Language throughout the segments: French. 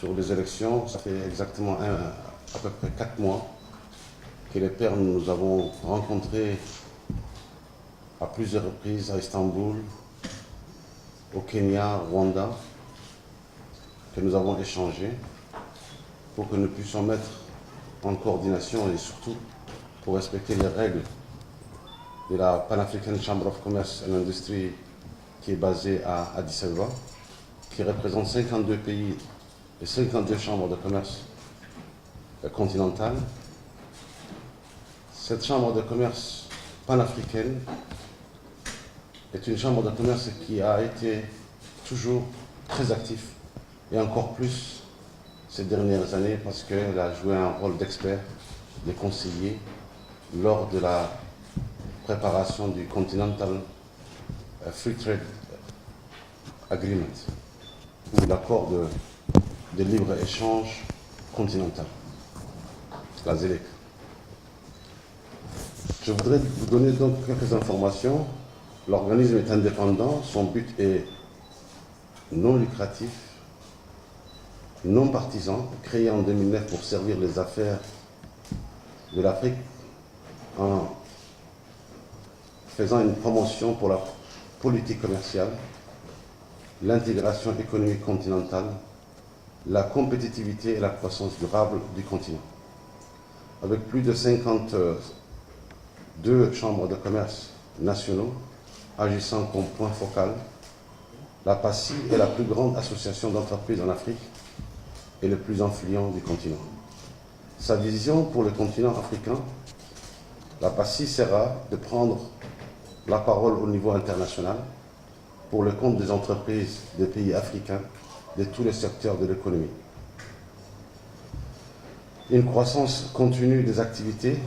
sur les élections. Ça fait exactement à peu près 4 mois que les pairs nous avons rencontrés à plusieurs reprises à Istanbul, au Kenya, Rwanda, que nous avons échangé pour que nous puissions mettre en coordination et surtout pour respecter les règles de la Pan-African Chamber of Commerce and Industry qui est basée à Addis Abeba, qui représente 52 pays et 52 chambres de commerce continentales. Cette chambre de commerce panafricaine est une chambre de commerce qui a été toujours très active et encore plus ces dernières années parce qu'elle a joué un rôle d'expert, de conseiller lors de la préparation du Continental Free Trade Agreement ou l'accord de libre-échange continental, la ZELEC. Je voudrais vous donner donc quelques informations. L'organisme est indépendant, son but est non lucratif, non partisan, créé en 2009 pour servir les affaires de l'Afrique en faisant une promotion pour la politique commerciale, l'intégration économique continentale, la compétitivité et la croissance durable du continent. Avec plus de 52 chambres de commerce nationaux agissant comme point focal, la PACI est la plus grande association d'entreprises en Afrique et le plus influent du continent. Sa vision pour le continent africain, la PACI sera de prendre la parole au niveau international pour le compte des entreprises des pays africains de tous les secteurs de l'économie. Une croissance continue des activités,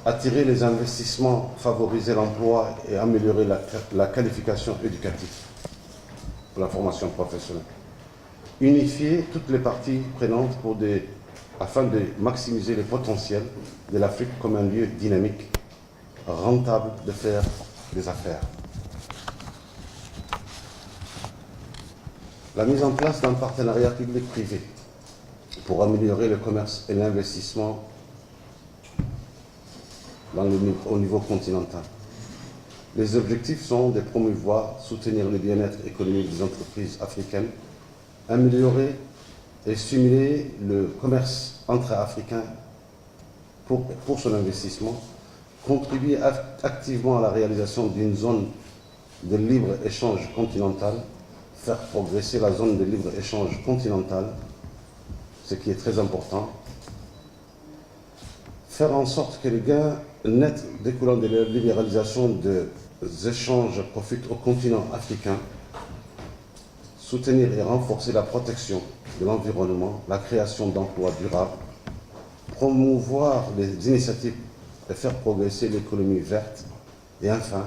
attirer les investissements, favoriser l'emploi et améliorer la qualification éducative pour la formation professionnelle. Unifier toutes les parties prenantes afin de maximiser le potentiel de l'Afrique comme un lieu dynamique, rentable de faire des affaires. La mise en place d'un partenariat public-privé pour améliorer le commerce et l'investissement au niveau continental. Les objectifs sont de promouvoir, soutenir le bien-être économique des entreprises africaines, améliorer et stimuler le commerce entre Africains pour son investissement, contribuer activement à la réalisation d'une zone de libre-échange continental, faire progresser la zone de libre-échange continentale, ce qui est très important, faire en sorte que les gains nets découlant de la libéralisation des échanges profitent au continent africain, soutenir et renforcer la protection de l'environnement, la création d'emplois durables, promouvoir les initiatives et faire progresser l'économie verte, et enfin,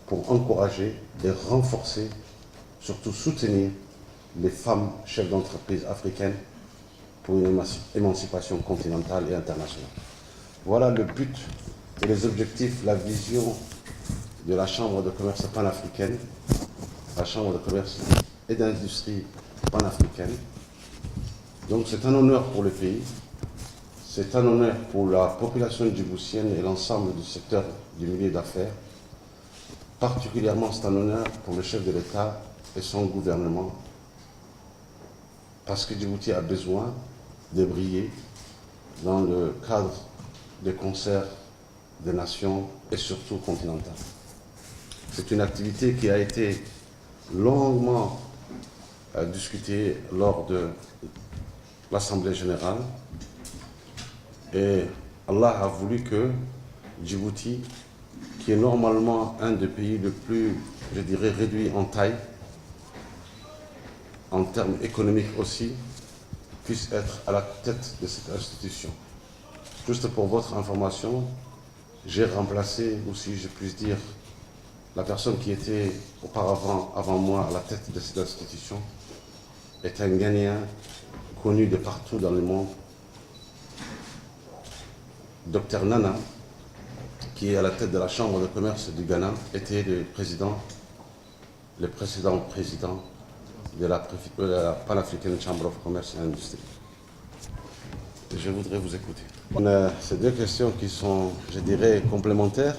pour encourager et renforcer, surtout soutenir les femmes chefs d'entreprise africaines pour une émancipation continentale et internationale. Voilà le but et les objectifs, la vision de la Chambre de commerce panafricaine, la Chambre de commerce et d'industrie panafricaine. Donc c'est un honneur pour le pays, c'est un honneur pour la population djiboutienne et l'ensemble du secteur du milieu d'affaires. Particulièrement, c'est un honneur pour le chef de l'État et son gouvernement, parce que Djibouti a besoin de briller dans le cadre des concerts des nations et surtout continentales. C'est une activité qui a été longuement discutée lors de l'Assemblée générale et Allah a voulu que Djibouti, qui est normalement un des pays le plus, je dirais, réduit en taille, en termes économiques aussi, puisse être à la tête de cette institution. Juste pour votre information, j'ai remplacé, ou si je puis dire, la personne qui était auparavant, avant moi, à la tête de cette institution, est un Ghanéen connu de partout dans le monde, Dr Nana, qui est à la tête de la Chambre de commerce du Ghana, était le précédent président de la Pan-African Chamber of Commerce et Industry. Je voudrais vous écouter. Ces deux questions qui sont, je dirais, complémentaires.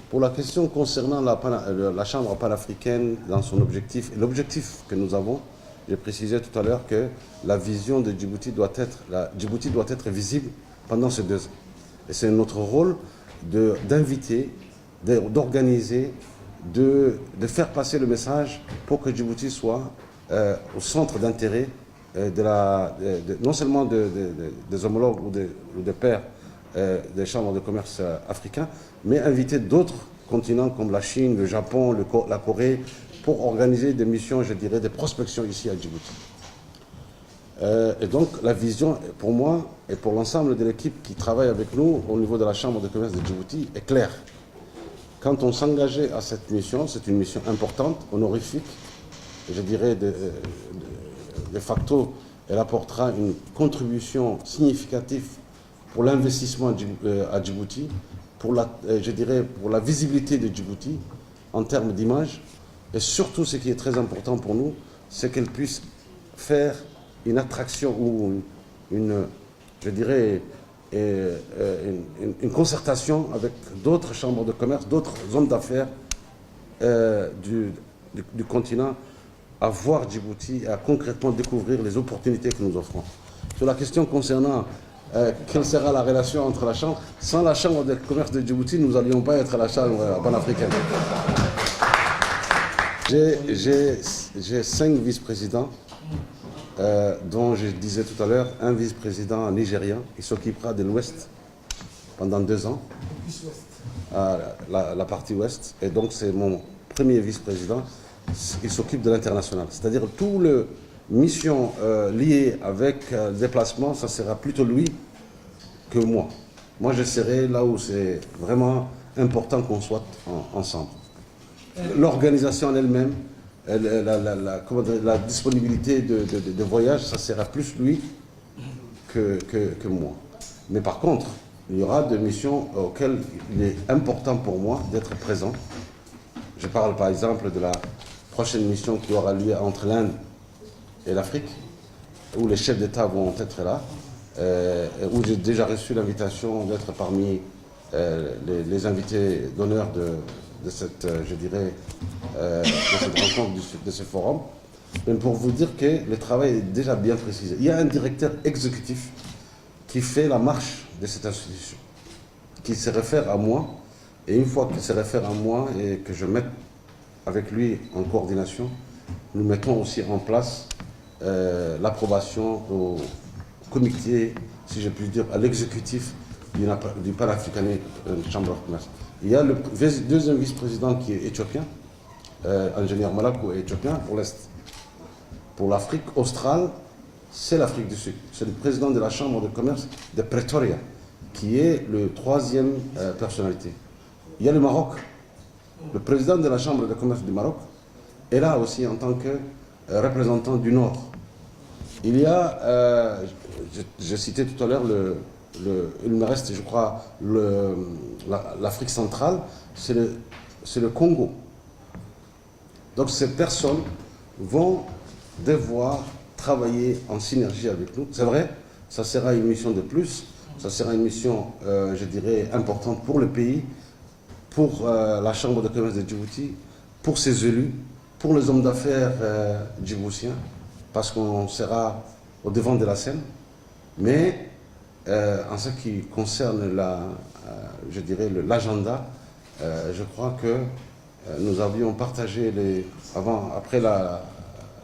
Pour la question concernant la Chambre panafricaine dans son objectif, et l'objectif que nous avons, j'ai précisé tout à l'heure que la vision de Djibouti doit être visible pendant ces 2 ans. Et c'est notre rôle d'inviter, d'organiser, de faire passer le message pour que Djibouti soit au centre d'intérêt non seulement des homologues ou des pairs des chambres de commerce africains, mais inviter d'autres continents comme la Chine, le Japon, la Corée, pour organiser des missions, je dirais, de prospection ici à Djibouti. Et donc la vision, pour moi et pour l'ensemble de l'équipe qui travaille avec nous au niveau de la Chambre de commerce de Djibouti, est claire. Quand on s'engageait à cette mission, c'est une mission importante, honorifique, je dirais de facto, elle apportera une contribution significative pour l'investissement à Djibouti, je dirais pour la visibilité de Djibouti en termes d'image, et surtout ce qui est très important pour nous, c'est qu'elle puisse faire une attraction ou je dirais, une concertation avec d'autres chambres de commerce, d'autres hommes d'affaires du continent, à voir Djibouti et à concrètement découvrir les opportunités que nous offrons. Sur la question concernant quelle sera la relation entre la Chambre, sans la Chambre de commerce de Djibouti, nous n'allions pas être la Chambre panafricaine. J'ai 5 vice-présidents, dont je disais tout à l'heure, un vice-président nigérien qui s'occupera de l'Ouest pendant 2 ans, la partie Ouest, et donc c'est mon premier vice-président. Il s'occupe de l'international, c'est-à-dire toutes les missions liées avec le déplacement, ça sera plutôt lui que moi. Moi, je serai là où c'est vraiment important qu'on soit ensemble. L'organisation en elle-même, la disponibilité de voyage, ça sera plus lui que moi. Mais par contre, il y aura des missions auxquelles il est important pour moi d'être présent. Je parle par exemple de la prochaine mission qui aura lieu entre l'Inde et l'Afrique, où les chefs d'État vont être là, où j'ai déjà reçu l'invitation d'être parmi les invités d'honneur de cette, je dirais, de cette rencontre, de ce forum. Mais pour vous dire que le travail est déjà bien précisé. Il y a un directeur exécutif qui fait la marche de cette institution, qui se réfère à moi, et une fois qu'il se réfère à moi et que je mette avec lui en coordination, nous mettons aussi en place l'approbation au comité, si je puis dire, à l'exécutif du Pan-African Chamber of Commerce. Il y a le deuxième vice-président qui est éthiopien, ingénieur Malako est éthiopien pour l'Est. Pour l'Afrique australe, c'est l'Afrique du Sud. C'est le président de la Chambre de commerce de Pretoria, qui est le 3e personnalité. Il y a le Maroc. Le président de la Chambre de commerce du Maroc est là aussi en tant que représentant du Nord. Il y a, j'ai cité tout à l'heure, il me reste, je crois, l'Afrique centrale, c'est le Congo. Donc ces personnes vont devoir travailler en synergie avec nous. C'est vrai, ça sera une mission de plus, ça sera une mission, je dirais, importante pour le pays, pour la Chambre de commerce de Djibouti, pour ses élus, pour les hommes d'affaires djiboutiens, parce qu'on sera au devant de la scène. Mais en ce qui concerne je dirais l'agenda, je crois que nous avions partagé après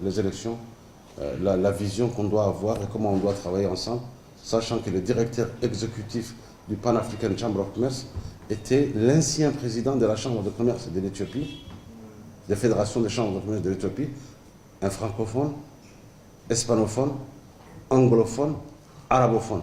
les élections la vision qu'on doit avoir et comment on doit travailler ensemble, sachant que le directeur exécutif du Pan-African Chamber of Commerce était l'ancien président de la Chambre de commerce de l'Éthiopie, des fédérations de chambres de commerce de l'Éthiopie, un francophone, hispanophone, anglophone, arabophone.